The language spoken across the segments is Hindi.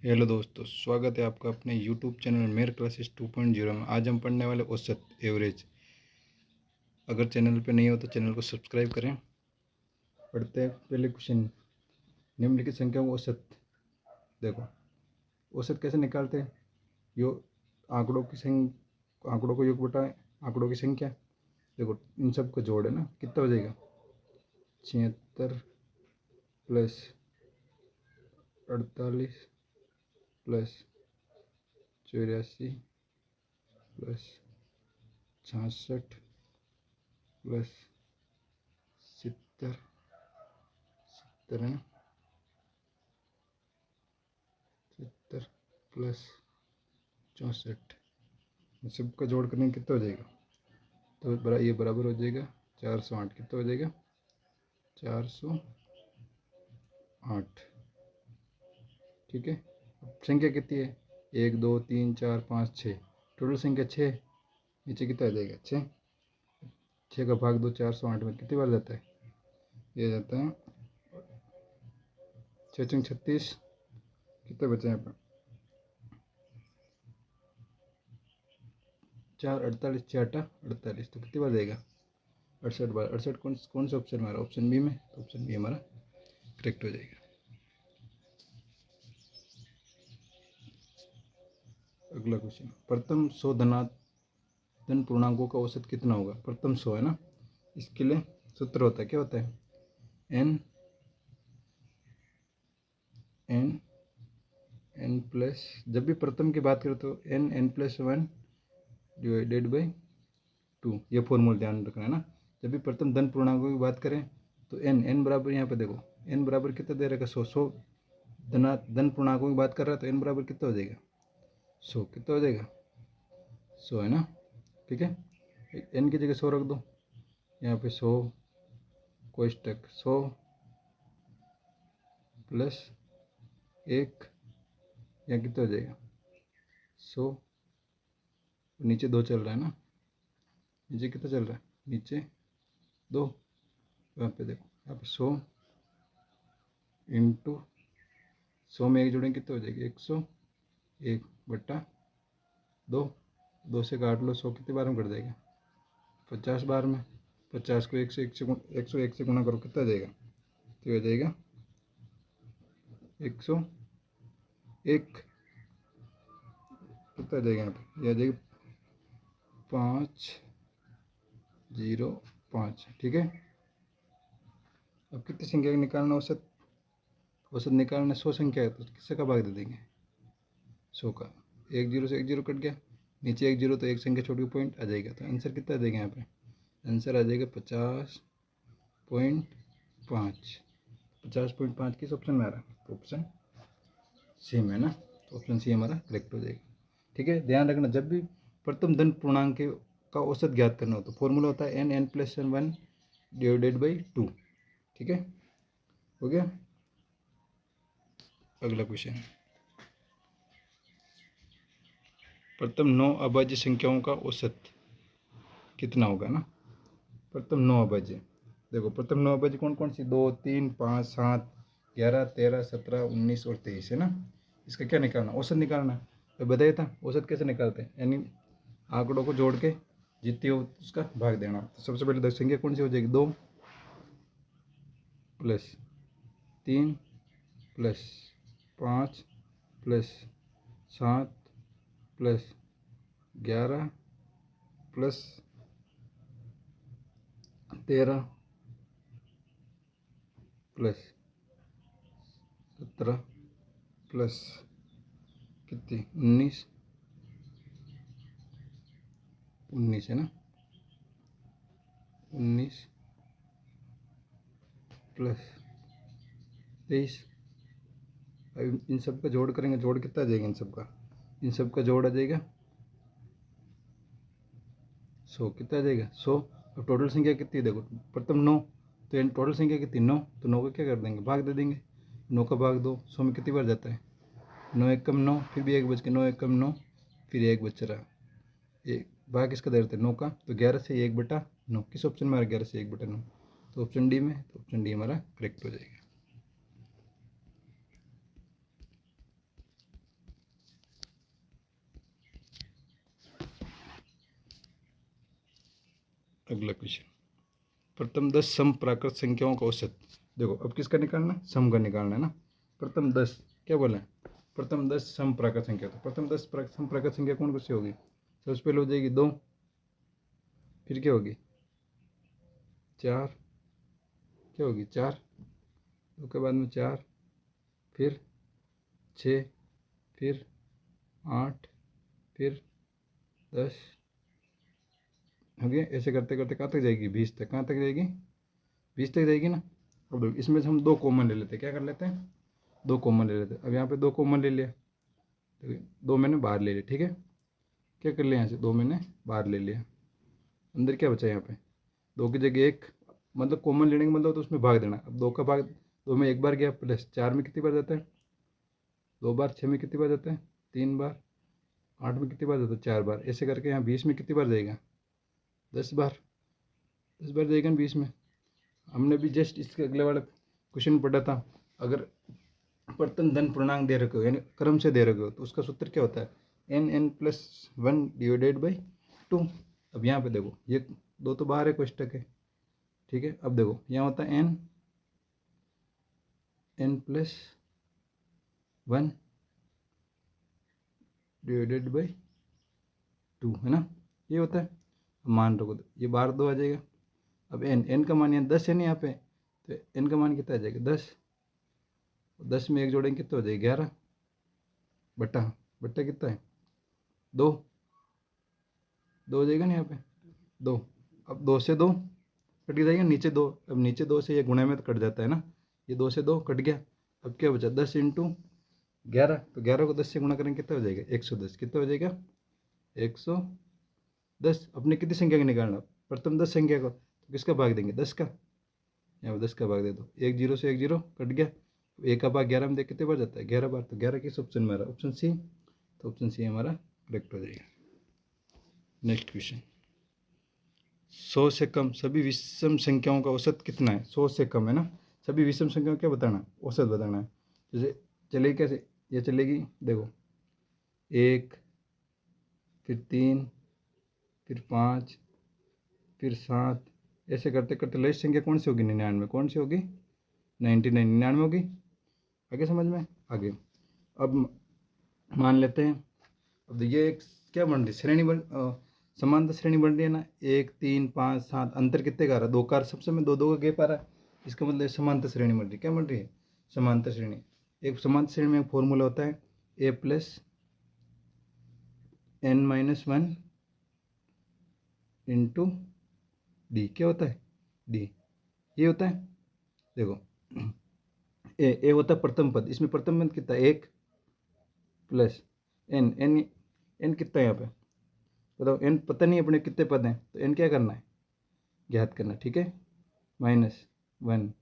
हेलो दोस्तों, स्वागत है आपका अपने यूट्यूब चैनल मेयर क्लासेस 2.0 में। आज हम पढ़ने वाले औसत एवरेज। अगर चैनल पे नहीं हो तो चैनल को सब्सक्राइब करें। पढ़ते हैं पहले क्वेश्चन। निम्नलिखित संख्याओं को औसत। देखो, औसत कैसे निकालते हैं। यो आंकड़ों को योग बटा आंकड़ों की संख्या। देखो, इन सब को जोड़ है ना, कितना हो जाएगा 76 प्लस 48 प्लस 84 प्लस 66 प्लस 70 है ना, 70 प्लस 64। सबका जोड़ करने कितना हो जाएगा, तो ये बराबर हो जाएगा 408। कितना हो जाएगा 408। ठीक है। अब संख्या कितनी है 1 2 3 4 5 6। टोटल संख्या 6। नीचे कितना आ जाएगा 6। 6 का भाग दो 408 में, कितनी बार जाता है, ये जाता है 6 6 36। कितने बचे यहाँ पर 4 48 6 48, तो कितनी बार जाएगा 68 बार। 68 कौन सा ऑप्शन हमारा, ऑप्शन बी में, तो ऑप्शन बी हमारा करेक्ट हो जाएगा। अगला क्वेश्चन, प्रथम 100 धन पूर्णांकों का औसत कितना होगा। प्रथम 100 है ना, इसके लिए सूत्र होता है, क्या होता है, एन एन एन प्लस, जब भी प्रथम की बात करें तो एन प्लस 1 डिवाइडेड बाई 2। ये फॉर्मूला ध्यान रखना है ना। जब भी प्रथम धन पूर्णांकों की बात करें तो एन बराबर, यहाँ पे देखो एन बराबर कितना दे रखा 100 धन पूर्णांकों की बात कर रहा है, तो एन बराबर कितना हो जाएगा 100। कितना हो जाएगा 100 है ना। ठीक है, एन की जगह 100 रख दो, यहाँ पे 100 कोष्टक 100 प्लस 1, यहाँ कितना हो जाएगा 100। नीचे 2 चल रहा है ना, नीचे कितना चल रहा है, नीचे 2। यहाँ पे देखो, यहाँ पे 100 इंटू 100 में 1 जोड़ेंगे कितना हो जाएगा 101 बट्टा 2 से काट लो, 100 कितने बार में कट जाएगा 50 बार में। 50 को 101 से गुना करो, कितना आ जाएगा, तो हो जाएगा 101। कितना आ जाएगा यहाँ पे, यह आ जाएगा 505। ठीक है। अब कितनी संख्या का निकालना औसत, औसत निकालना 100 संख्या है, तो किससे का भाग दे देंगे 100 का। 1 0 से 1 0 कट गया, नीचे 1 0 तो एक संख्या छोटी पॉइंट आ जाएगा, तो आंसर कितना आ जाएगा यहाँ पे, आंसर आ जाएगा 50.5। 50.5 किस ऑप्शन में आ रहा है, तो ऑप्शन सी में ना, तो ऑप्शन सी हमारा करेक्ट हो जाएगा। ठीक है, ध्यान रखना, जब भी प्रथम धन पूर्णांक का औसत ज्ञात करना हो तो फॉर्मूला होता है एन प्लस 1 डिवाइडेड बाई 2। ठीक है, हो गया। अगला क्वेश्चन, प्रथम 9 अभाज्य संख्याओं का औसत कितना होगा ना। प्रथम 9 अभाज्य, देखो प्रथम 9 अभाज्य कौन कौन सी, 2 3 5 7 11 13 17 19 और 23 है ना। इसका क्या निकालना, औसत निकालना। तो बताया था औसत कैसे निकालते हैं, यानी आंकड़ों को जोड़ के जितनी हो उसका भाग देना। तो सबसे पहले संख्या कौन सी हो जाएगी, 2 plus 3 plus 5 plus 7 plus 11 plus 13 plus 17 plus कितनी 19 है ना, 19 प्लस 23। अब इन सब का जोड़ करेंगे, जोड़ कितना आ जाएगा, इन सब का जोड़ आ जाएगा 100। कितना आ जाएगा 100। अब टोटल संख्या कितनी है, देखो प्रथम 9, तो टोटल संख्या कितनी 9, तो 9 का क्या कर देंगे, भाग दे देंगे। 9 का भाग 2, 100 में कितनी बार जाता है, 9 1 कम 9, फिर भी 1 बच के 9 1 कम 9, फिर 1 बच रहा। एक भाग किसका दे देते हैं 9 का, तो 11 से 1 बटा 9। किस ऑप्शन में आ रहा है 11 से 1 बटा 9, तो ऑप्शन डी में, तो ऑप्शन डी हमारा करेक्ट हो जाएगा। अगला क्वेश्चन, प्रथम 10 सम प्राकृत संख्याओं का औसत। देखो अब किसका निकालना है, सम का निकालना है ना। प्रथम 10 क्या बोला है, प्रथम 10 सम प्राकृत संख्या। तो प्रथम 10 सम प्राकृत संख्या कौन कौन सी होगी, सबसे पहले हो जाएगी 2, फिर क्या होगी 4, क्या होगी 4, 2 के बाद में 4, फिर 6, फिर 8, फिर 10 हो गया। ऐसे करते करते कहाँ तक जाएगी, 20 तक। कहाँ तक जाएगी, 20 तक जाएगी ना। अब देखो इसमें से हम 2 कॉमन ले लेते हैं, क्या कर लेते हैं 2 कॉमन ले लेते हैं। अब यहाँ पे 2 कॉमन ले लिया, तो 2 मैंने बाहर ले लिया, ठीक है। क्या कर लिया यहाँ से, 2 मैंने बाहर ले लिया, अंदर क्या बचा यहाँ पे 2 की जगह 1, मतलब कॉमन लेने का मतलब तो उसमें भाग देना। अब 2 का भाग 2 में 1 बार गया, प्लस 4 में कितनी बार जाता है 2 बार, 6 में कितनी बार जाता है 3 बार, 8 में कितनी बार जाता है 4 बार। ऐसे करके यहाँ 20 में कितनी बार जाएगा 10 बार, 10 बार जाएगा ना 20 में। हमने भी जस्ट इसके अगले वाला क्वेश्चन पढ़ा था, अगर प्रथम धन पूर्णांक दे रखे हो यानी क्रम से दे रखे हो तो उसका सूत्र क्या होता है, n+1 डिवाइडेड बाई 2। अब यहाँ पे देखो ये 2 तो बाहर है, कोष्टक है, ठीक है। अब देखो यहाँ होता है n+1 डिवाइडेड बाई 2, है ना, ये होता है। अब मान रखो तो ये बाहर 2 आ जाएगा। अब n का मान यहाँ 10 है ना यहाँ पे, तो n का मान कितना आ जाएगा 10, 10 में 1 जोड़ेंगे कितना हो जाएगा 11, बट्टा बट्टा कितना है 2, 2 हो जाएगा ना यहाँ पे 2। अब 2 से 2 कट जाएगा, नीचे 2, अब नीचे 2 से ये गुणे में तो कट जाता है ना, ये 2 से 2 कट गया। अब क्या बचा 10 × 11, तो 11 को 10 से गुणा करेंगे कितना हो जाएगा 110, कितना हो जाएगा 110। अपने कितनी संख्या का निकालना, प्रथम 10 संख्या को, तो किसका भाग देंगे 10 का, यहाँ 10 का भाग दे दो, 1 0 से 1 0 कट गया। 1 का भाग 11 में देख कितने बार जाता है 11 बार, तो 11 किस ऑप्शन में आ रहा है, ऑप्शन सी। तो ऑप्शन सी हमारा करेक्ट हो जाएगा। नेक्स्ट क्वेश्चन, 100 से कम सभी विषम संख्याओं का औसत कितना है। 100 से कम है ना, सभी विषम संख्याओं क्या बताना है, औसत बताना है। जैसे चलेगी कैसे, ये चलेगी देखो 1, फिर 3, फिर 5, फिर 7, ऐसे करते करते लास्ट संख्या कौन सी होगी 99, कौन सी होगी 99, 99 होगी। आगे समझ में आगे। अब मान लेते हैं, अब ये एक क्या बन रही श्रेणी समानता श्रेणी बन रही है ना, 1 3 5 7, अंतर कितने का आ रहा है 2 का, सबसे में 2 2 का गैप आ रहा है, इसका मतलब समानता श्रेणी बन रही है। क्या बन रही है समानता श्रेणी। एक समानता श्रेणी में एक फॉर्मूला होता है a+n-1 इंटू डी, क्या होता है डी, ये होता है। देखो ए होता है प्रथम पद, इसमें प्रथम पद कितना है 1 प्लस एन, एन कितना है यहाँ पे बताओ, एन पता नहीं अपने कितने पद हैं, तो एन क्या करना है ज्ञात करना, ठीक है। -1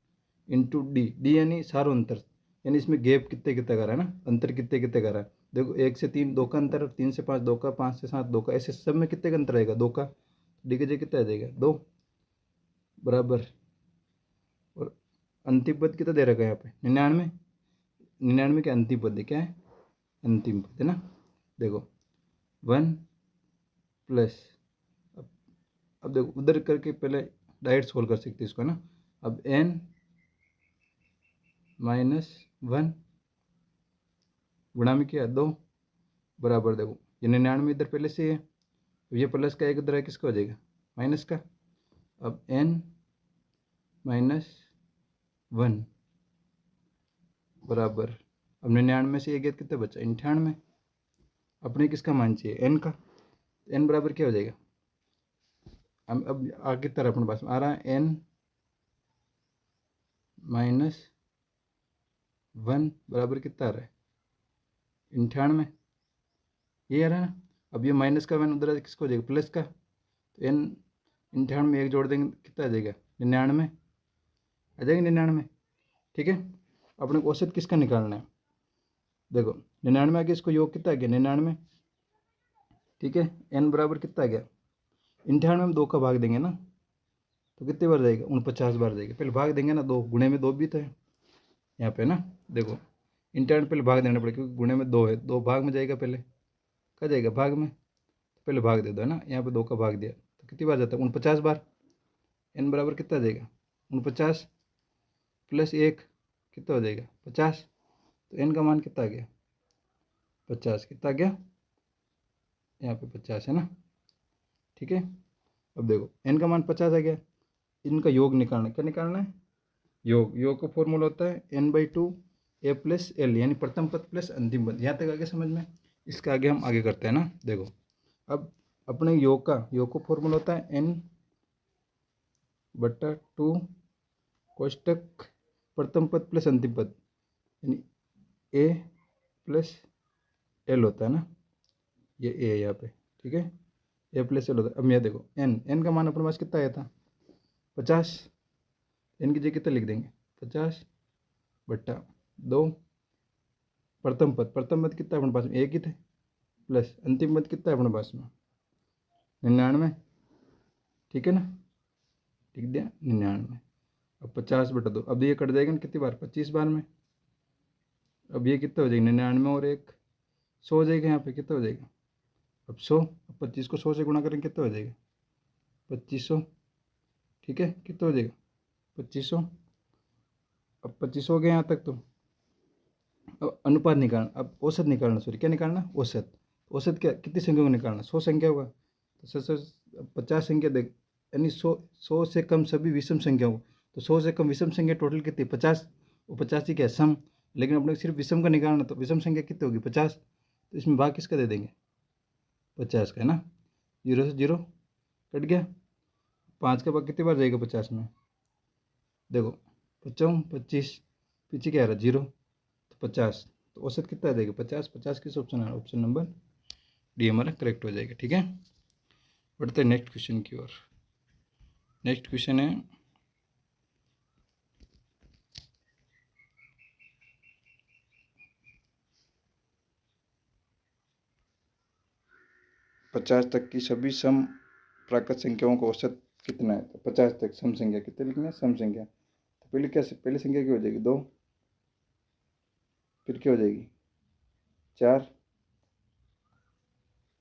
इंटू डी, डी यानी सारों अंतर, यानी इसमें गैप कितने कितने का रहा है ना, अंतर कितने कितने का रहा है। देखो 1 से 3 2 का अंतर, 3 से 5 2 का, 5 से 7 2 का, ऐसे सब में कितने का अंतर आएगा 2 का, डी के जगह कितना आ जाएगा 2 बराबर। और अंतिम पद कितना दे रखा है यहाँ पे 99, 99 के अंतिम पद है, क्या है अंतिम पद है ना। देखो 1 प्लस, अब देखो उधर करके पहले डायरेक्ट सोल्व कर सकते इसको ना। अब n-1 गुणा में क्या 2 बराबर, देखो ये 99 इधर पहले से है, ये प्लस का एक उधर है, किसका हो जाएगा माइनस का। अब n-1 बराबर, अब 99 से ये गया कितना बचा 98, अपने किसका मान चाहिए n का, n बराबर क्या हो जाएगा। अब आगे तरह अपने पास में आ रहा है n-1 बराबर कितना आ रहा है 98, ये आ रहा है ना। अब ये माइनस का 1 उधर किसको हो जाएगा प्लस का, तो n 98 में 1 जोड़ देंगे कितना आ जाएगा 99 आ जाएगा 99, ठीक है। अपने को औसत किसका निकालना है, देखो 99 आगे इसको योग कितना आ गया 99, ठीक है। n बराबर कितना आ गया 98 में 2 का भाग देंगे ना, तो कितने बार जाएगा 49 बार जाएगा। पहले भाग देंगे ना, 2 गुणे में 2 भी तो है यहाँ पे ना। देखो 98 पहले भाग देना पड़ेगा क्योंकि गुणे में 2 है, 2 भाग में जाएगा, पहले क्या जाएगा भाग में, तो पहले भाग दे दो है ना। यहाँ पे 2 का भाग दिया तो कितनी बार जाता है 49 बार, n बराबर कितना आ जाएगा 49 प्लस 1 कितना हो जाएगा 50। तो n का मान कितना आ गया 50, कितना आ गया यहाँ पे 50 है ना, ठीक है। अब देखो n का मान 50 आ गया, इनका योग निकालना है। क्या निकालना है, योग का फॉर्मूला होता है n/2 a प्लस एल, यानी प्रथम पद प्लस अंतिम पद। यहाँ तक आगे समझ में। इसके आगे हम आगे करते हैं ना। देखो अब अपने योग का फॉर्मूला होता है n/2 कोष्टक प्रथम पद प्लस अंतिम पद, यानी a प्लस एल होता है ना, ये a है यहाँ पे, ठीक है, a प्लस एल होता है। अब यहाँ देखो n का मान अपने पास कितना आया था 50, n की जगह कितना लिख देंगे 50/2 प्रथम पद कितना है अपने पास में, एक ही थे, प्लस अंतिम पद कितना है अपने पास में 99, ठीक है ना, लिख दिया 99। अब 50/2, अब ये कट जाएगा ना कितनी बार 25 बार में। अब ये कितना हो जाएगा 99 और एक 100 हो जाएगा, यहाँ पे कितना हो जाएगा अब 100। अब 25 को 100 से गुणा करेंगे कितना हो जाएगा 2500, ठीक है, कितना हो जाएगा 2500। अब 2500 हो गया यहाँ तक। तो अब अनुपात निकालना, अब औसत निकालना, सॉरी क्या निकालना औसत। औसत क्या, कितनी संख्या को निकालना 100 संख्या होगा तो 50 संख्या देख, यानी 100 से कम सभी विषम संख्याओं को। तो 100 से कम विषम संख्या टोटल कितनी 50, वो 50 ही क्या सम, लेकिन अपने सिर्फ विषम का निकालना, तो विषम संख्या कितनी होगी 50। तो इसमें भाग किसका दे देंगे 50 का, है ना, 0 से 0 कट गया। 5 का भाग कितनी बार जाएगा 50 में, देखो 25 पीछे क्या आ रहा 0, तो 50, तो औसत कितना आ जाएगा 50। 50 किस ऑप्शन है, ऑप्शन नंबर डी हमारा करेक्ट हो जाएगा, ठीक है। बढ़ते हैं नेक्स्ट क्वेश्चन की ओर। नेक्स्ट क्वेश्चन है 50 तक की सभी सम प्राकृत संख्याओं का औसत कितना है। तो 50 तक सम संख्या कितने लिखना है, सम संख्या। तो पहले क्या, पहली संख्या क्या हो जाएगी 2, फिर क्या हो जाएगी 4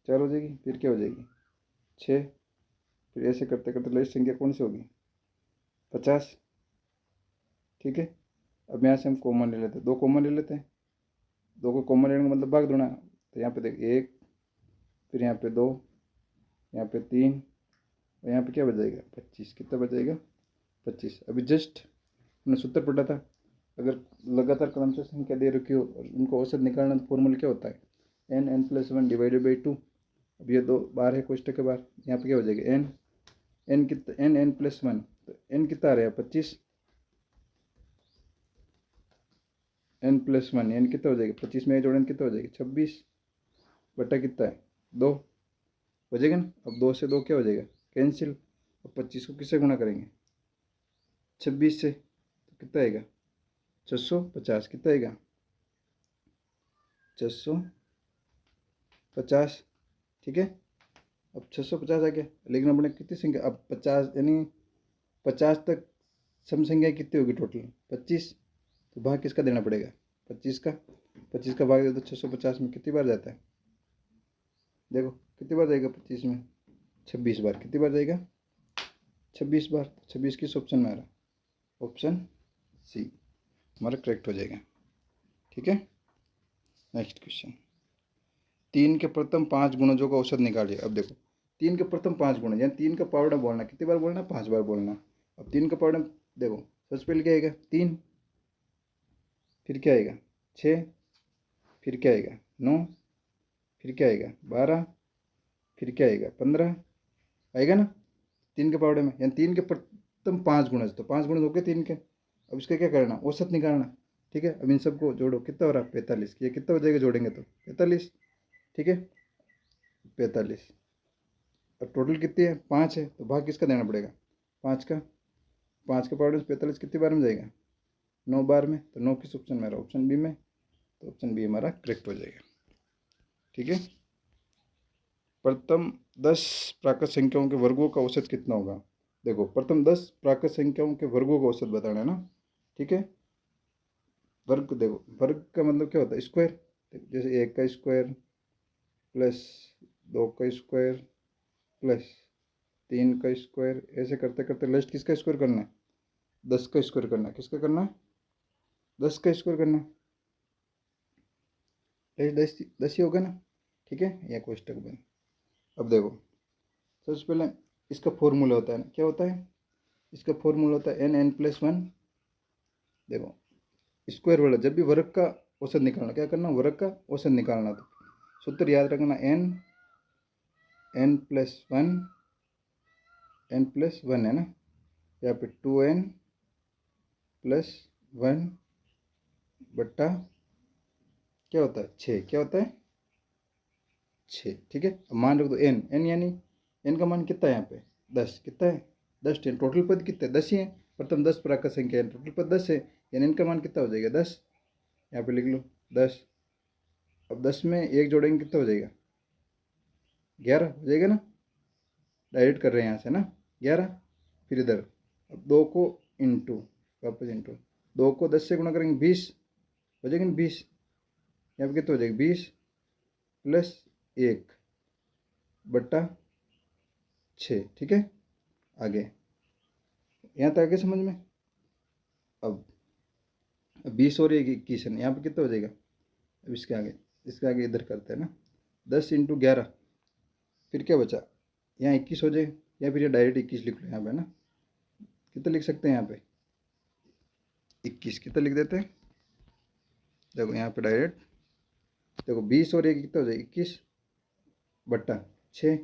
हो जाएगी, फिर क्या हो जाएगी 6, फिर ऐसे करते करते लास्ट संख्या कौन सी होगी 50, ठीक है। अब यहाँ से हम कॉमन ले लेते हैं, 2 कॉमन ले लेते हैं, 2 को कॉमन लेने का मतलब भाग देना। तो यहाँ पे देख 1, फिर यहाँ पे 2, यहाँ पे 3, और यहाँ पे क्या बच जाएगा 25, कितना बच जाएगा 25। अभी जस्ट हमने सूत्र पढ़ा था, अगर लगातार क्रमशः संख्या दे रखी हो और उनको औसत निकालना, तो फॉर्मूला क्या होता है n+1 डिवाइडेड बाई 2। अब ये 2 बार है कोष्टक के बाहर, यहाँ पे क्या हो जाएगा n कितना n+1, तो n कितना आ रहा है 25, n+1 n कितना हो जाएगा 25 में जोड़न कितना हो जाएगा 26 बटा कितना है 2 हो जाएगा ना। अब 2 से 2 क्या हो जाएगा कैंसिल। अब 25 को किससे गुणा करेंगे 26 से, तो कितना आएगा 650, कितना आएगा 650, ठीक है। अब 650 आ गया, लेकिन अपने कितनी संख्या अब 50, यानी 50 तक सम संख्या कितनी होगी टोटल 25, तो भाग किसका देना पड़ेगा 25 का। 25 का भाग दे तो 650 में कितनी बार जाता है, देखो कितनी बार जाएगा 25 में 26 बार, कितनी बार जाएगा 26 बार। 26 किस ऑप्शन में आ रहा, ऑप्शन सी हमारा करेक्ट हो जाएगा, ठीक है। नेक्स्ट क्वेश्चन, 3 के प्रथम 5 गुणजों का औसत निकालिए। अब देखो 3 के प्रथम 5 गुण, यानी 3 का पावड़ा बोलना, कितनी बार बोलना 5 बार बोलना। अब 3 का पावड़ा देखो, सबसे पहले क्या आएगा 3, फिर क्या आएगा 6, फिर क्या आएगा 9, फिर क्या आएगा 12, फिर क्या आएगा 15 आएगा ना 3 के पावड़े में, यानी 3 के प्रथम 5 गुणज, तो 5 गुणज हो गए 3 के। अब इसका क्या करना औसत निकालना, ठीक है। अब इन सबको जोड़ो, कितना हो रहा 45, ये कितना हो जाएगा जोड़ेंगे तो 45, ठीक है 45। अब टोटल कितनी है 5 है, तो भाग किसका देना पड़ेगा 5 का। 5 के पावड़े में 45 कितनी बार में जाएगा 9 बार में, तो 9 किस ऑप्शन में आ रहा ऑप्शन बी में, तो ऑप्शन बी हमारा करेक्ट हो जाएगा, ठीक है। प्रथम 10 प्राकृत संख्याओं के वर्गों का औसत कितना होगा। देखो प्रथम 10 प्राकृत संख्याओं के वर्गों का औसत बताना है ना, ठीक है। वर्ग देखो, वर्ग का मतलब क्या होता है स्क्वायर, जैसे 1 का स्क्वायर प्लस 2 का स्क्वायर प्लस 3 का स्क्वायर, ऐसे करते करते लास्ट किसका स्क्वायर करना है? 10 का स्क्वायर करना है। किसका करना है? 10 का स्क्वायर करना है। लास्ट 10 ही होगा ना, ठीक है। यह कोष्टक बन। अब देखो सबसे पहले इसका फॉर्मूला होता है ना, क्या होता है इसका फॉर्मूला? होता है n+1। देखो स्क्वायर वाला, जब भी वर्ग का औसत निकालना, क्या करना? वर्ग का औसत निकालना। तो सूत्र याद रखना, n+1 है ना, यहाँ पे 2n+1 बट्टा क्या होता है? 6। क्या होता है? 6, ठीक है। अब मान रख दो n यानी n का मान कितना है यहाँ पे? 10। कितना है? 10। टोटल पद कितने? 10 ही है। प्रथम 10 प्राकृत संख्या है, टोटल पद 10 है, यानी n का मान कितना हो जाएगा? 10। यहाँ पे लिख लो 10। अब 10 में 1 जोड़ेंगे कितना हो जाएगा? 11 हो जाएगा ना। डायरेक्ट कर रहे हैं यहाँ से ना, 11। फिर इधर अब 2 को इंटू, वापस इंटू 2 को 10 से गुणा करेंगे 20 हो जाएगा ना, 20। यहाँ पे कितना हो जाएगा? 20 प्लस 1 बट्टा 6, ठीक है। आगे यहाँ तक आगे समझ में। अब 20 और 1 21 है, यहाँ पे कितना हो जाएगा? अब इसके आगे इधर करते हैं ना, 10 × 11, फिर क्या बचा? यहाँ 21 हो जाए, या फिर ये डायरेक्ट 21 लिख लो यहाँ पे ना। कितना लिख सकते हैं यहाँ पे? 21 कितना लिख देते हैं? देखो यहाँ पे डायरेक्ट देखो 20 और 1 कितना हो जाएगा? 21 बट्टा 6।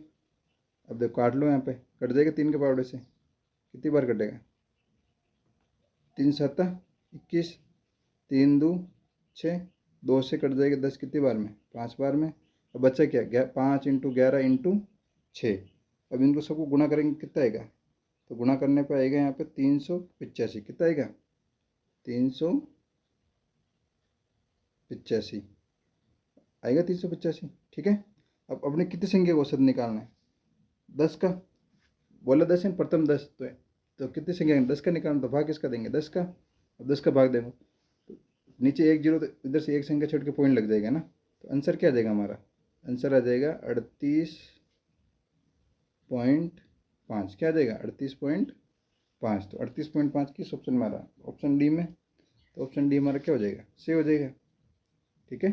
अब देखो काट लो, यहाँ पे कट जाएगा 3 के पावड़े से। कितनी बार कटेगा? 3 7 21, 3 2 6, 2 से कट जाएगा 10 कितनी बार में? 5 बार में। अब बच्चा क्या? 5 × 11 × 6। अब इनको सबको गुणा करेंगे कितना आएगा? तो गुणा करने पे आएगा यहाँ पे 385। कितना आएगा? 385 आएगा, 385, ठीक है। अब अपने कितनी संख्या का औसत निकालना है? 10 का। बोला 10 है, प्रथम 10 तो कितनी संख्या? 10 का निकालना, तो भाग किसका देंगे? 10 का। अब 10 का भाग देंगे तो नीचे 1 0, तो इधर से एक संख्या छोड़ के पॉइंट लग जाएगा ना। तो आंसर क्या आ जाएगा हमारा? आंसर आ जाएगा 38.5। क्या आ जाएगा? 38.5। तो 38.5 किस ऑप्शन में आ रहा? ऑप्शन डी में। तो ऑप्शन डी हमारा क्या हो जाएगा? सी हो जाएगा, ठीक है।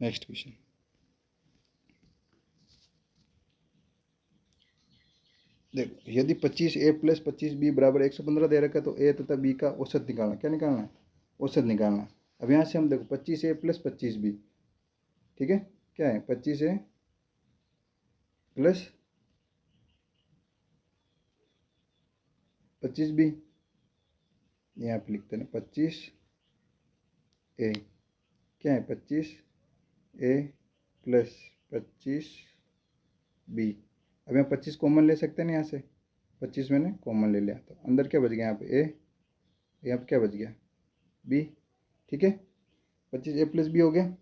नेक्स्ट क्वेश्चन देखो, यदि 25a + 25b = 115 दे रखा है, तो a तथा b का औसत निकालना। क्या निकालना है? औसत निकालना। अब यहाँ से हम देखो 25a + 25b, ठीक है। क्या है? 25a + 25b, यहाँ पे लिखते हैं 25a। क्या है? 25a + 25b। अब यहाँ 25 कॉमन ले सकते हैं ना, यहाँ से 25 मैंने कॉमन ले लिया, तो अंदर क्या बच गया? यहाँ पे a, यहाँ पे क्या बच गया? b, ठीक है। 25a + b हो गया।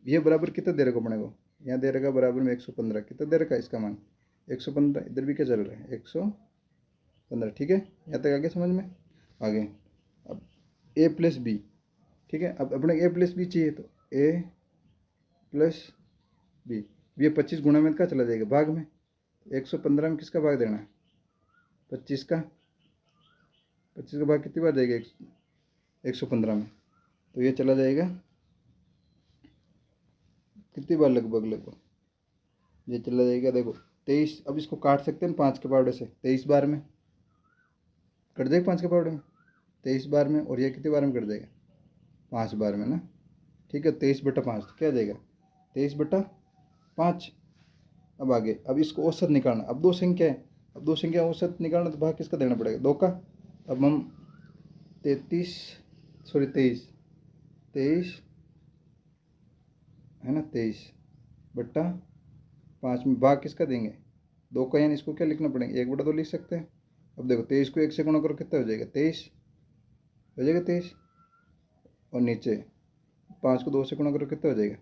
ये बराबर कितना दे रखा अपने को? यहाँ दे रखा बराबर में 115। कितना दे रखा है इसका मान? 115। इधर भी क्या चल रहा है? 115, ठीक है। यहाँ तक आगे समझ में। आगे अब a + b, ठीक है। अब अपने a + b चाहिए, तो a + b। ये 25 गुणा में क्या चला जाएगा? भाग में। 115 में किसका भाग देना है? 25 का। 25 का भाग कितनी बार जाएगा? 115 में, तो ये चला जाएगा कितनी बार? लगभग ये चला जाएगा, देखो 23। अब इसको काट सकते हैं 5 के पावड़े से, 23 बार में कट जाएगा। 5 के पावड़े में 23 बार में, और ये कितनी बार में कट जाएगा? 5 बार में ना, ठीक है। 23/5 तो क्या आ जाएगा? 23/5। अब आगे, अब इसको औसत निकालना। अब 2 संख्या है, अब 2 संख्या औसत निकालना, तो भाग किसका देना पड़ेगा? 2 का। अब हम 23 है ना, 23/5 में भाग किसका देंगे? 2 का, यानी इसको क्या लिखना पड़ेगा? 1/2 लिख सकते हैं। अब देखो 23 को 1 से गुणा करो, कितना हो जाएगा? 23 हो जाएगा, 23। और नीचे 5 को 2 से गुणा करो, कितना हो जाएगा?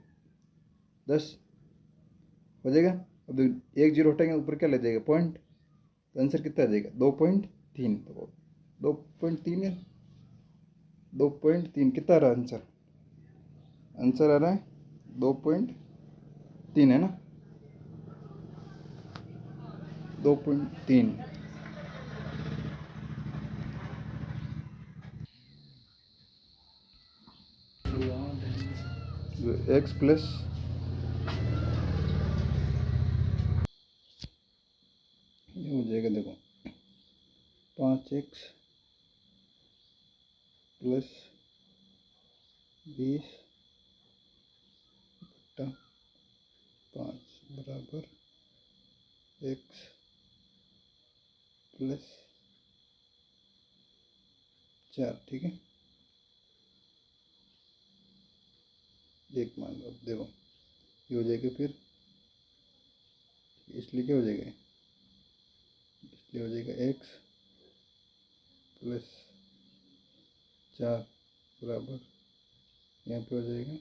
10 हो जाएगा। अब 1 0 हटाएंगे, ऊपर क्या लग जाएगा? पॉइंट। तो आंसर कितना आ जाएगा? 2.3। तो 2.3 है, 2.3 कितना आ रहा है आंसर? आंसर आ रहा है 2.3, है ना। 2.3 x प्लस ये हो जाएगा, देखो 5x प्लस 20/5 बराबर x प्लस 4। ठीक है, एक मान लो, देखो ये हो जाएगा, फिर इसलिए क्या हो जाएगा, इसलिए हो जाएगा x प्लस 4 बराबर, यहाँ पे हो जाएगा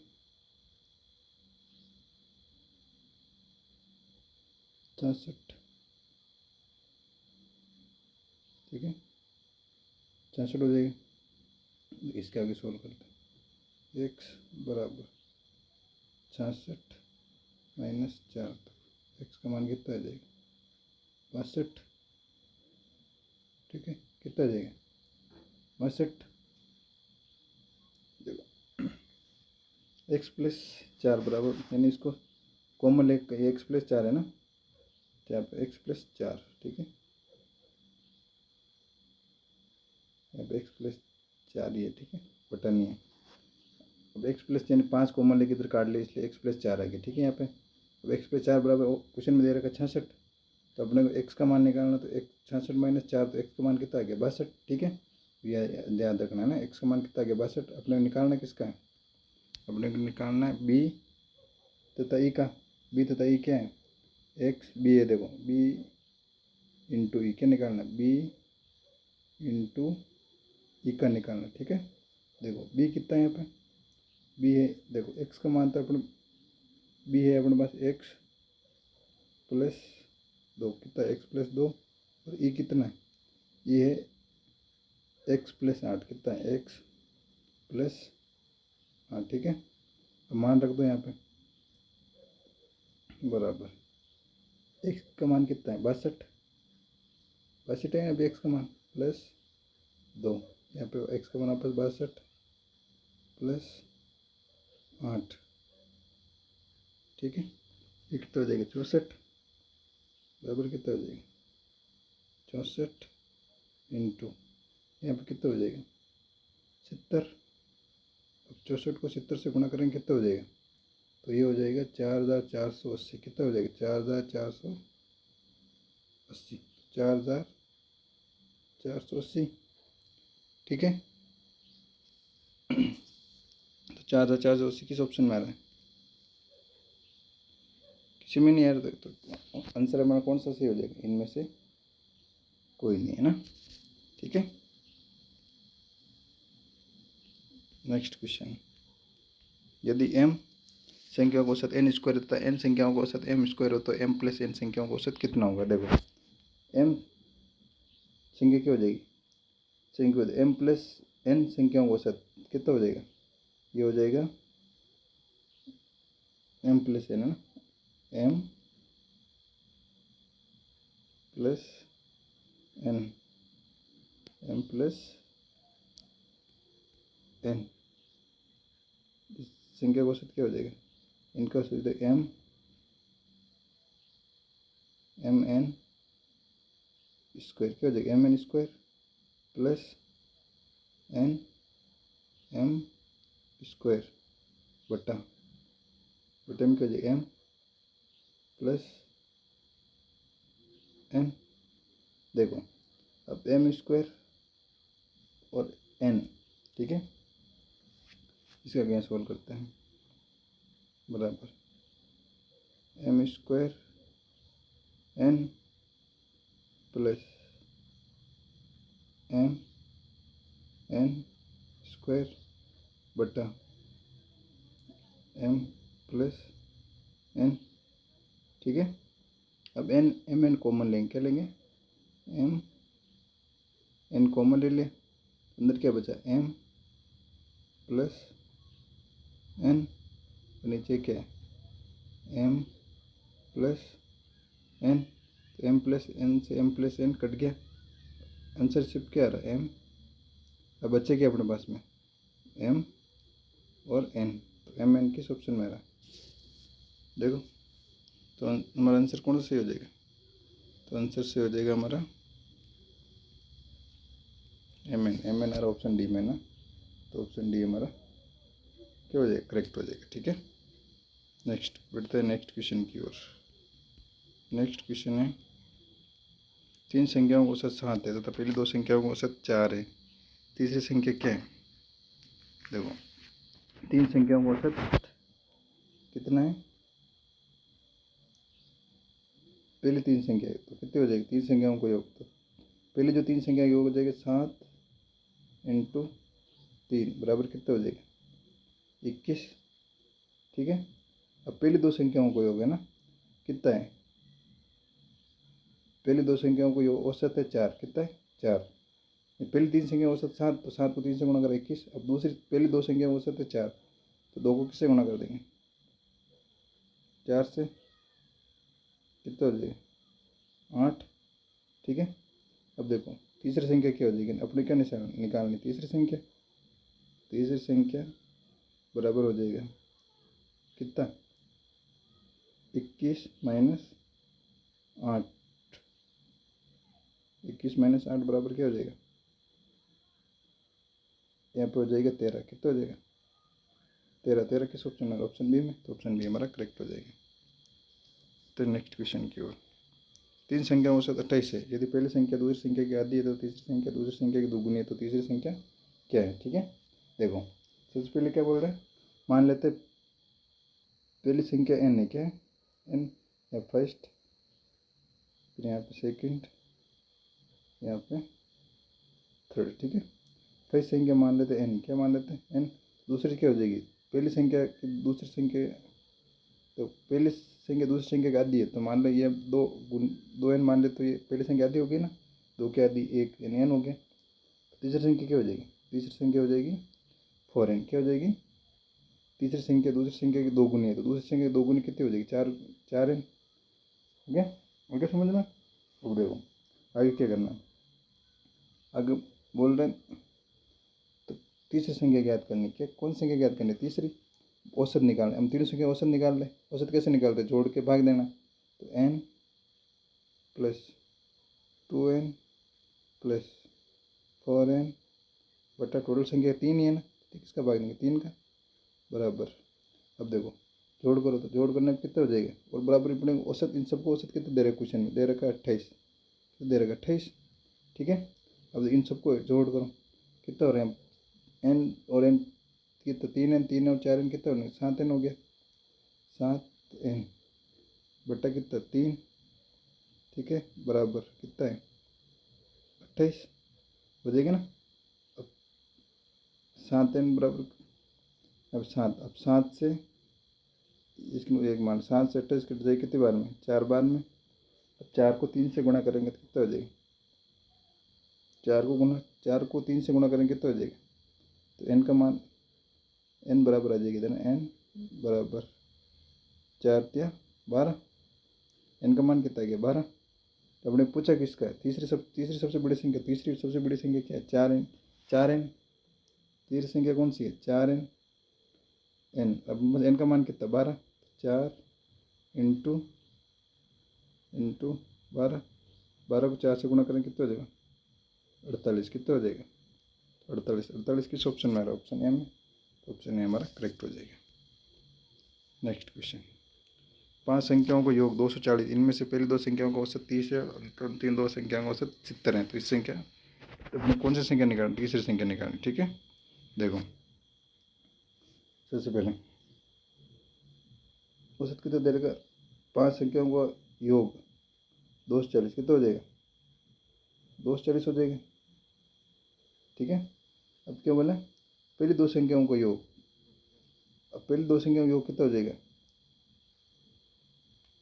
66। ठीक है, 66 हो जाएगा। इसके आगे सोल्व करते हैं, x बराबर 66 माइनस 4, तो x का मान कितना आ जाएगा, 62। ठीक है, कितना आ जाएगा, 62। देखो x प्लस 4 बराबर, यानी इसको कॉमन ले, x प्लस 4 है ना, तो यहाँ पे x प्लस 4। ठीक है, यहाँ पे x प्लस 4 ही है। ठीक है, बटा नहीं है। अब x प्लस यानी 5 कॉमन लेके इधर काट ले, इसलिए x प्लस 4 आ गया। ठीक है, यहाँ पे अब x प्लस 4 बराबर, क्वेश्चन में दे रखा 66, तो अपने को x का मान निकालना, तो 66 माइनस 4, तो x का मान कितना आ गया, 62। ठीक है, याद रखना है ना, x का मान कितना आ गया, 62। अपने को निकालना किसका है, अपने को निकालना है b तथा e का। b तथा e क्या है, x b है, देखो b इंटू ई क्या निकालना, b इंटू ई का निकालना। ठीक है, देखो b कितना है, यहाँ पे b है, देखो x का मान तो अपने b है अपने पास x प्लस 2, कितना x प्लस 2, और e कितना है, ये है x प्लस 8, कितना है x प्लस 8। ठीक है, अब मान रख दो यहाँ पे, बराबर x का मान कितना है, 62। 62 है यहाँ पे x का मान, प्लस 2, यहाँ पे x का मान वापस 62 प्लस 8। ठीक है, ये कितना हो जाएगा, 64 बराबर कितना हो जाएगा, 64 इंटू यहाँ पे कितना हो जाएगा, 70। अब 64 को 70 से गुणा करेंगे, कितना हो जाएगा, तो ये हो जाएगा 4480। कितना हो जाएगा, 4480, 4480। ठीक है, तो 4480 किस ऑप्शन में आ रहा है, किसी में नहीं आ रहा, तो आंसर हमारा कौन सा सही हो जाएगा, इनमें से कोई नहीं है ना। ठीक है, नेक्स्ट क्वेश्चन, यदि m संख्याओं का औसत n स्क्वायर तथा n संख्याओं का औसत m स्क्वायर हो, तो m प्लस n संख्याओं का औसत कितना होगा। देखो m संख्या क्या हो जाएगी, संख्या m प्लस n संख्याओं का औसत कितना हो जाएगा, ये हो जाएगा m प्लस n है ना, m plus n, m plus n, संख्या का औसत क्या हो जाएगा, इनका औसत m n स्क्वायर, क्या हो जाएगा, m n square plus n m square बटा में क्या हो जाएगा, m प्लस n। देखो अब m स्क्वायर और n, ठीक है, इसका क्या सॉल्व करते हैं, बराबर m square n plus m n square बटा m प्लस n। ठीक है, अब n m n कॉमन लेंगे, क्या लेंगे, m n कॉमन ले ले, अंदर क्या बचा, m प्लस n, नीचे क्या है, m प्लस n, तो m प्लस एन से m प्लस एन कट गया, आंसर सिर्फ क्या आ रहा है m। अब बच्चे क्या अपने पास में m और n, तो m n किस ऑप्शन में आ रहा है देखो। तो हमारा आंसर कौन सा सही हो जाएगा, तो आंसर सही हो जाएगा हमारा एम एन आ रहा ऑप्शन डी में ना, तो ऑप्शन डी हमारा क्या हो जाएगा, करेक्ट हो जाएगा। ठीक है, नेक्स्ट बढ़ते हैं नेक्स्ट क्वेश्चन की ओर। नेक्स्ट क्वेश्चन है, तीन संख्याओं का औसत 7 है तथा पहली दो संख्याओं का औसत 4 है, तीसरी संख्या क्या है। देखो तीन संख्याओं का औसत कितना है, पहली तीन संख्या है तो कितनी हो जाएगी, तीन संख्याओं को योग, तो पहले जो तीन संख्या योग हो जाएगा 7 इंटू 3 बराबर कितना हो जाएगा 21। ठीक है, अब पहली दो संख्याओं को योग है ना, कितना है, पहली दो संख्याओं को योग औसत है 4, कितना है 4। पहली तीन संख्या औसत 7, तो 7 को 3 से गुणा कर 21। अब दूसरी पहली दो संख्या औसत है 4, तो 2 को किससे गुणा कर देंगे 4 से, कितना हो जाएगा 8। ठीक है, अब देखो तीसरी संख्या क्या हो जाएगी, अपने क्या निशान निकालनी, तीसरी संख्या बराबर हो जाएगा कितना 21 माइनस 8, 21 माइनस 8 बराबर क्या हो जाएगा, यहाँ पे हो जाएगा 13, कितना हो जाएगा 13 किस ऑप्शन में, ऑप्शन बी में, तो ऑप्शन बी हमारा करेक्ट हो जाएगा। तो नेक्स्ट क्वेश्चन की ओर, तीन संख्या औसत 28 है, यदि पहली संख्या दूसरी संख्या की आधी है तो तीसरी संख्या दूसरी संख्या की दोगुनी है, तो तीसरी संख्या क्या है। ठीक है, देखो सबसे पहले क्या बोल रहे हैं, मान लेते पहली संख्या n है, क्या है n, या फर्स्ट, फिर यहाँ पे सेकंड, यहाँ पे थर्ड। ठीक है, फर्स्ट संख्या मान लेते n, क्या मान लेते हैं n, दूसरी क्या हो जाएगी पहली संख्या की दूसरी संख्या, तो पहली संख्या दूसरी संख्या की आधी है, तो मान लो ये 2n मान ले, तो ये पहली संख्या आधी होगी ना, 2 की आधी 1 यानी n हो गया। तीसरी संख्या क्या हो जाएगी, तीसरी संख्या हो जाएगी 4n, क्या हो जाएगी, तीसरी संख्या दूसरी संख्या की दोगुनी है, तो दूसरी संख्या की दोगुनी कितनी हो जाएगी 4n। हो गया, हो गया समझना। अब देखो आगे क्या करना, आगे बोल रहे हैं तो तीसरी संख्या ज्ञात करनी, क्या कौन संख्या ज्ञात करनी, तीसरी औसत निकालना, हम तीनों संख्या औसत निकाल लें। औसत कैसे निकालते हैं, जोड़ के भाग देना, तो n plus 2n plus 4n बटा टोटल संख्या 3 ही है ना, तो किसका भाग देंगे 3 का, बराबर। अब देखो जोड़ करो, तो जोड़ करने में कितना हो जाएगा, और बराबर अपने औसत, इन सबको औसत कितना दे रहा है क्वेश्चन में, दे रखा है 28, दे रखा 28। ठीक है, अब इन सबको जोड़ करो, कितना हो रहा है n और n कितना, 3n 3 और 4n कितना हो गया 7n हो गया, 7n बटा कितना 3। ठीक है, बराबर कितना है 28 हो जाएगा ना। अब 7n बराबर, अब 7 से इसमें एक मान, 7 से 28 कट जाएगी कितनी बार में, 4 बार में। अब 4 को 3 से गुणा करेंगे तो कितना हो जाएगा, 4 को 3 से गुणा करेंगे कितना हो जाएगा, तो n का मान n बराबर आ जाएगी इधर, n बराबर 4 या 12, n का मान कितना आ गया 12। तो हमने पूछा किसका है, तीसरी सबसे बड़ी संख्या, तीसरी सबसे बड़ी संख्या क्या है 4n, तीसरी संख्या कौन सी है 4n, n, अब n का मान कितना 12, 4 इंटू 12, 12 को 4 से गुणा करें कितना हो जाएगा 48, कितना हो जाएगा 48 किस ऑप्शन में आ रहा है, ऑप्शन ए में, तो ऑप्शन ए हमारा करेक्ट हो जाएगा। नेक्स्ट क्वेश्चन, 5 संख्याओं को योग 240, इनमें से पहली दो संख्याओं का औसत 30 है और तीन दो संख्याओं का औसत 70 है, तो इस संख्या, तो अपने कौन सी संख्या निकालनी, तीसरी संख्या निकालनी। ठीक है, देखो सबसे पहले औसत कितना दे देगा, 5 संख्याओं का योग 240 कितना हो जाएगा 240 हो जाएगा। ठीक है, अब क्या बोला, पहली दो संख्याओं का योग, अब पहली दो संख्याओं का योग कितना हो जाएगा,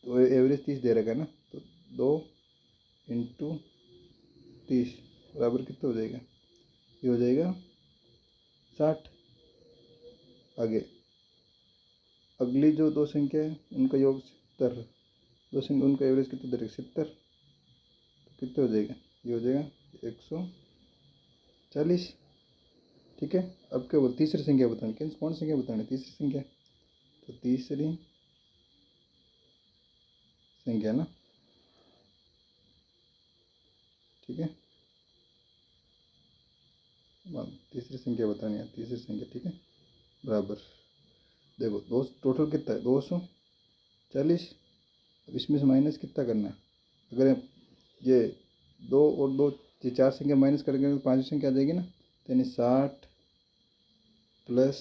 तो एवरेज 30 दे रखा है ना, तो 2 इंटू 30 बराबर कितना हो जाएगा, ये हो जाएगा 60। आगे अगली जो दो संख्या है उनका योग 70, दो संख्या उनका एवरेज कितना दे रखा 70, कितना हो जाएगा, ये हो जाएगा 140। ठीक है, अब क्या बोल, तीसरी संख्या बतानी, कौन सी संख्या बतानी, तीसरी संख्या, तो तीसरी संख्या ना, ठीक है, तीसरी संख्या बतानी है, तीसरी संख्या, ठीक है, बराबर। देखो दो टोटल कितना है, 240। अब इसमें से माइनस कितना करना है, अगर ये 2 और 2 ये 4 संख्या माइनस करेंगे तो 5वीं संख्या आ जाएगी ना, तो यानी 60 प्लस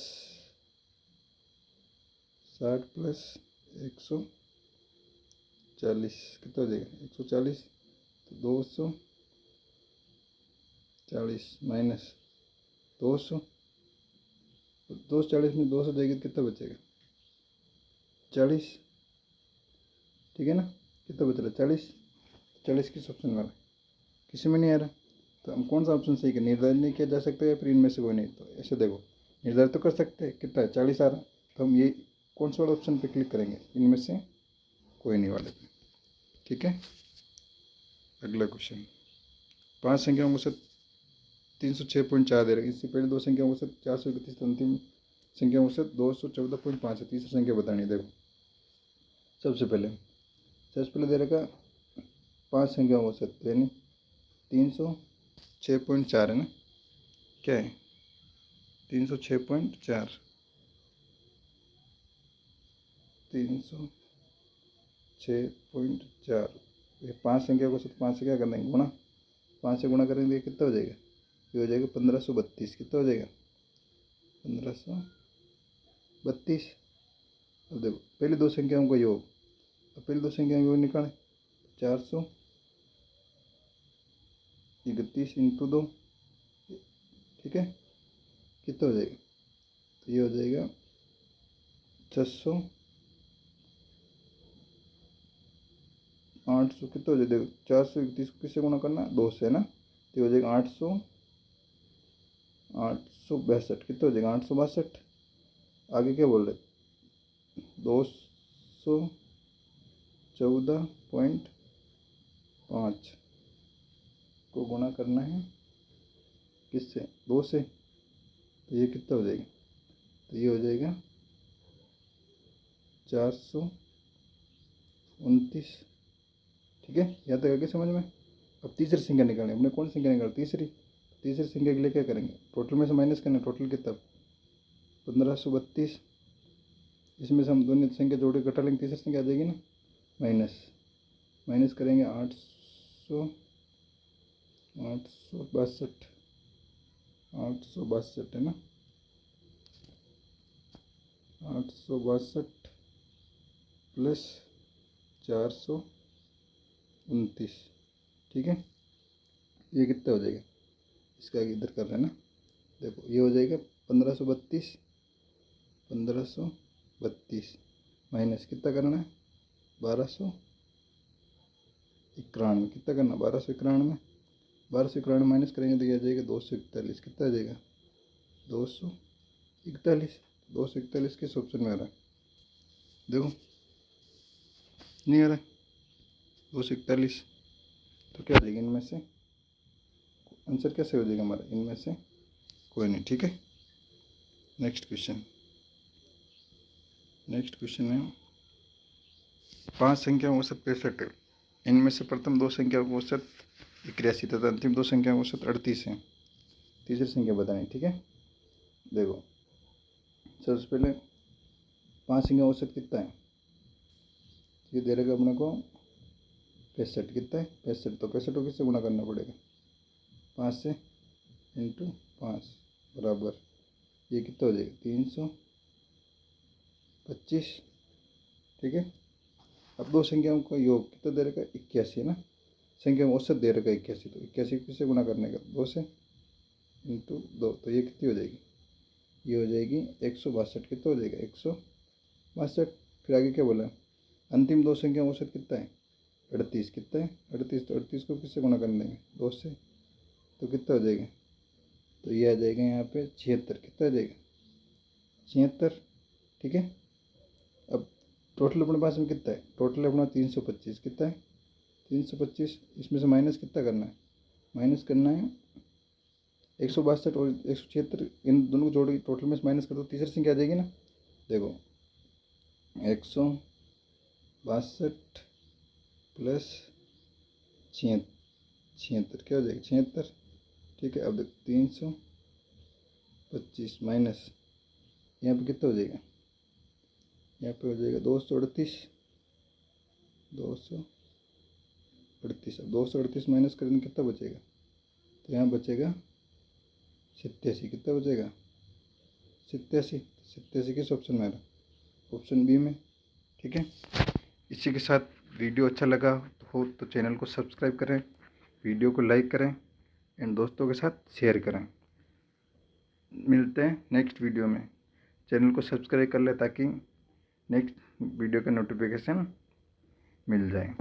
140 कितना हो जाएगा, 140। तो 240 माइनस 200, 240 में 200 जाएगी तो कितना बचेगा, 40। ठीक है ना, कितना बच रहा है, 40। 40 किस ऑप्शन में आ रहा है, किसी में नहीं आ रहा, तो हम कौन सा ऑप्शन सही कर, निर्धारित नहीं किया जा सकता है फिर इनमें से कोई नहीं, तो ऐसे देखो निर्धारित तो कर सकते हैं, कितना है 40 आ रहा, तो हम ये कौन सा वाला ऑप्शन पे क्लिक करेंगे, इनमें से कोई नहीं वाले पे। ठीक है, अगला क्वेश्चन, 5 संख्याओं को सर 306.4 दे रहा है, इससे पहले 2 संख्याओं को सर 431, अंतिम संख्याओं को सर 214.5 है, तीसरी संख्या बतानी है। देखो सबसे पहले दे रखा 5 संख्याओं को सर, यानी 306.4 है ना, क्या है 306.4, 306.4, ये 5 संख्या को सर 5 से क्या कर देंगे, गुणा, 5 से गुणा करेंगे कितना हो जाएगा, ये हो जाएगा 1532, कितना हो जाएगा 1532। अब देखो पहले 2 संख्याओं का योग, अब पहले 2 संख्याओं का योग निकालें, 431 इंटू 2, ठीक है, कितना हो जाएगा, तो ये हो जाएगा 600, 800, कितना हो जाएगा, देखो 431 को किससे गुणा करना, 2 से ना, तो हो जाएगा 862, कितना हो जाएगा 862। आगे क्या बोल रहे, 214.5 को गुणा करना है किससे, 2 से, तो ये कितना हो जाएगा, तो ये हो जाएगा 429। ठीक है, यहाँ तक आगे समझ में। अब तीसरी संख्या निकालनी, हमने कौन संख्या निकाली, तीसरी संख्या के लिए क्या करेंगे, टोटल में से माइनस करना, टोटल कितना 1532, इसमें से हम दोनों संख्या जोड़ के घटा लेंगे, तीसरी संख्या आ जाएगी ना, माइनस करेंगे 862 है ना, 862 प्लस 429, ठीक है, ये कितना हो जाएगा, इसका इधर कर रहे हैं ना, देखो ये हो जाएगा 1532 माइनस कितना करना है, 1291, कितना करना 1291 माइनस करेंगे तो ये आ जाएगा 241, कितना आ जाएगा 241 किस ऑप्शन में आ रहा है, देखो नहीं आ रहा है 241, तो क्या आ जाएगा, इनमें से आंसर कैसे हो जाएगा हमारा, इनमें से कोई नहीं। ठीक है, नेक्स्ट क्वेश्चन में 5 संख्याओं का औसत 65 है, इनमें से प्रथम 2 संख्याओं का औसत 81 तथा अंतिम 2 संख्याओं का औसत 38 है, तीसरी संख्या बतानी। ठीक है, देखो सबसे पहले 5 संख्या औसत कितना है, ये दे रहेगा अपने को 65, कितना है 65, तो 65 को किससे गुणा करना पड़ेगा, 5 से इंटू 5 बराबर, ये कितना हो जाएगा 325। ठीक है, अब 2 संख्याओं का योग कितना दे रखा है, 81 है ना, संख्या में औसत दे रखा है 81, तो 81 किससे गुणा करने का, 2 से इंटू 2, तो ये कितनी हो जाएगी, ये हो जाएगी 162, कितना हो जाएगा 162। फिर आगे क्या बोला, अंतिम 2 संख्या औसत कितना है 38, कितना है 38, तो 38 को किससे गुणा कर देंगे 2 से, तो कितना हो जाएगा, तो ये आ जाएगा यहाँ पे 76, कितना आ जाएगा 76। ठीक है, अब टोटल अपने पास में कितना है, टोटल अपना 325, कितना है 325, इसमें से माइनस कितना करना है, माइनस करना है 162 और 176, इन दोनों को जोड़ के टोटल में से माइनस कर दो, तीसरी संख्या आ जाएगी ना। देखो 162 प्लस 76 क्या हो जाएगा, 76। ठीक है, अब 325 माइनस यहाँ पे कितना हो जाएगा, यहाँ पे हो जाएगा 238, 238। अब 238 माइनस करेंगे कितना बचेगा, तो यहाँ बचेगा 87। कितना बचेगा, 87। 87 किस ऑप्शन में आ रहा, ऑप्शन बी में। ठीक है, इसी के साथ वीडियो अच्छा लगा हो तो चैनल को सब्सक्राइब करें, वीडियो को लाइक करें एंड दोस्तों के साथ शेयर करें। मिलते हैं नेक्स्ट वीडियो में। चैनल को सब्सक्राइब कर ले ताकि नेक्स्ट वीडियो का नोटिफिकेशन मिल जाए।